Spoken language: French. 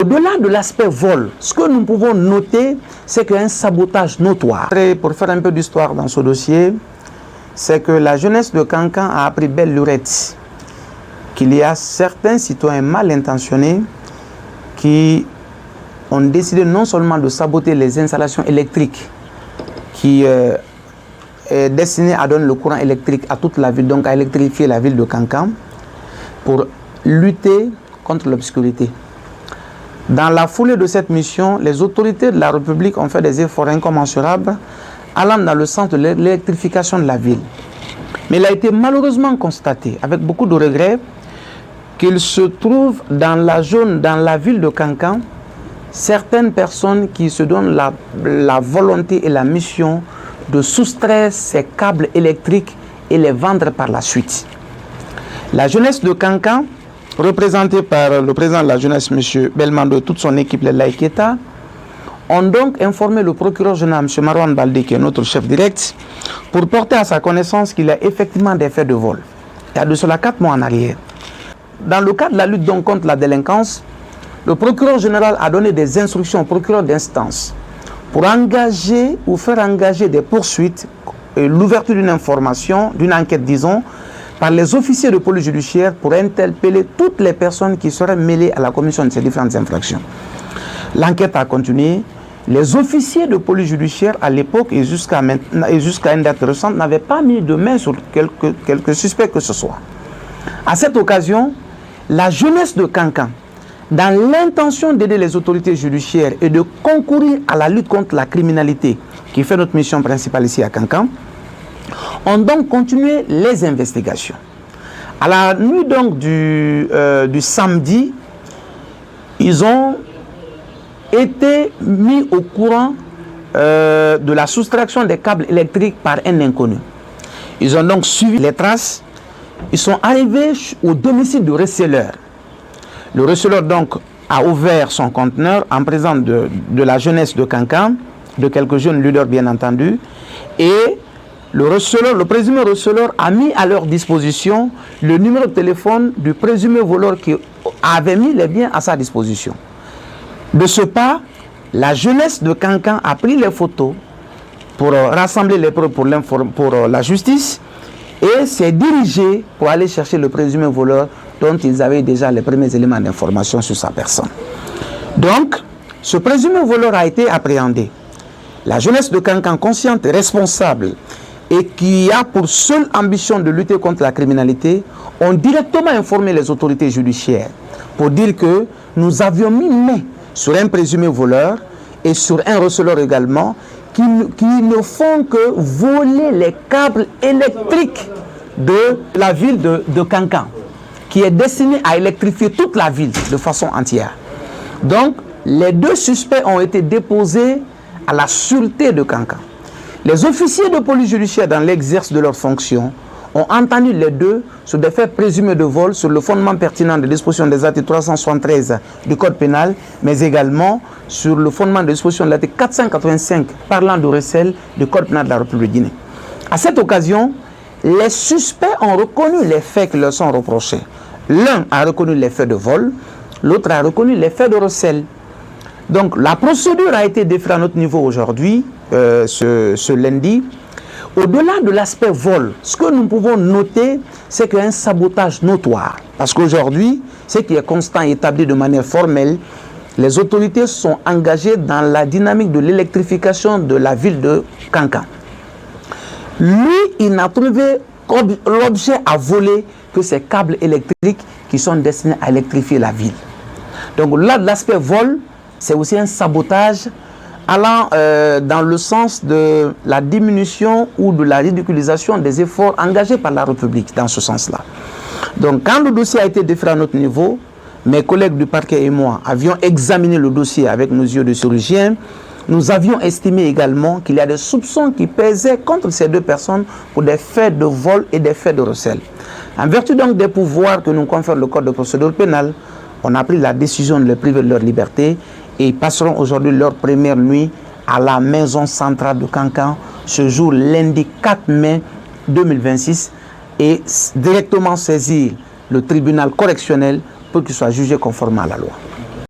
Au-delà de l'aspect vol, ce que nous pouvons noter, c'est qu'il y a un sabotage notoire. Pour faire un peu d'histoire dans ce dossier, c'est que la jeunesse de Kankan a appris belle lurette qu'il y a certains citoyens mal intentionnés qui ont décidé non seulement de saboter les installations électriques qui est destinées à donner le courant électrique à toute la ville, donc à électrifier la ville de Kankan, pour lutter contre l'obscurité. Dans la foulée de cette mission, les autorités de la République ont fait des efforts incommensurables allant dans le sens de l'électrification de la ville. Mais il a été malheureusement constaté, avec beaucoup de regrets, qu'il se trouve dans la ville de Kankan, certaines personnes qui se donnent la volonté et la mission de soustraire ces câbles électriques et les vendre par la suite. La jeunesse de Kankan, représentée par le président de la jeunesse, M. Belmando, et toute son équipe, les Laiketa, ont donc informé le procureur général, M. Marwan Baldé, qui est notre chef direct, pour porter à sa connaissance qu'il y a effectivement des faits de vol. Il y a de cela 4 mois en arrière. Dans le cadre de la lutte donc contre la délinquance, le procureur général a donné des instructions au procureur d'instance pour engager ou faire engager des poursuites et l'ouverture d'une information, d'une enquête disons, par les officiers de police judiciaire pour interpeller toutes les personnes qui seraient mêlées à la commission de ces différentes infractions. L'enquête a continué. Les officiers de police judiciaire à l'époque et jusqu'à une date récente n'avaient pas mis de main sur quelques suspects que ce soit. À cette occasion, la jeunesse de Kankan, dans l'intention d'aider les autorités judiciaires et de concourir à la lutte contre la criminalité, qui fait notre mission principale ici à Kankan, ont donc continué les investigations. À la nuit donc du samedi, ils ont été mis au courant de la soustraction des câbles électriques par un inconnu. Ils ont donc suivi les traces. Ils sont arrivés au domicile du receleur. Le receleur donc a ouvert son conteneur en présence de la jeunesse de Kankan, de quelques jeunes leaders bien entendu, et le présumé receleur a mis à leur disposition le numéro de téléphone du présumé voleur qui avait mis les biens à sa disposition. De ce pas, la jeunesse de Kankan a pris les photos pour rassembler les preuves pour la justice et s'est dirigée pour aller chercher le présumé voleur dont ils avaient déjà les premiers éléments d'information sur sa personne. Donc, ce présumé voleur a été appréhendé. La jeunesse de Kankan, consciente et responsable, et qui a pour seule ambition de lutter contre la criminalité, ont directement informé les autorités judiciaires pour dire que nous avions mis main sur un présumé voleur et sur un receleur également qui ne font que voler les câbles électriques de la ville de Kankan, qui est destiné à électrifier toute la ville de façon entière. Donc, les 2 suspects ont été déposés à la sûreté de Kankan. Les officiers de police judiciaire, dans l'exercice de leurs fonctions, ont entendu les 2 sur des faits présumés de vol sur le fondement pertinent des dispositions des articles 373 du Code pénal, mais également sur le fondement des dispositions de l'article 485 parlant de recel du Code pénal de la République de Guinée. À cette occasion, les suspects ont reconnu les faits qui leur sont reprochés. L'un a reconnu les faits de vol, l'autre a reconnu les faits de recel. Donc la procédure a été déférée à notre niveau aujourd'hui, ce lundi. Au-delà de l'aspect vol, ce que nous pouvons noter, c'est qu'il y a un sabotage notoire. Parce qu'aujourd'hui, ce qui est constant et établi de manière formelle, les autorités sont engagées dans la dynamique de l'électrification de la ville de Kankan. Lui, il n'a trouvé l'objet à voler que ces câbles électriques qui sont destinés à électrifier la ville. Donc là, l'aspect vol, c'est aussi un sabotage allant dans le sens de la diminution ou de la ridiculisation des efforts engagés par la République dans ce sens-là. Donc quand le dossier a été déféré à notre niveau, mes collègues du parquet et moi avions examiné le dossier avec nos yeux de chirurgien. Nous avions estimé également qu'il y a des soupçons qui pesaient contre ces 2 personnes pour des faits de vol et des faits de recel. En vertu donc des pouvoirs que nous confère le Code de procédure pénale, on a pris la décision de les priver de leur liberté et ils passeront aujourd'hui leur première nuit à la maison centrale de Kankan ce jour lundi 4 mai 2026 et directement saisir le tribunal correctionnel pour qu'il soit jugé conformément à la loi.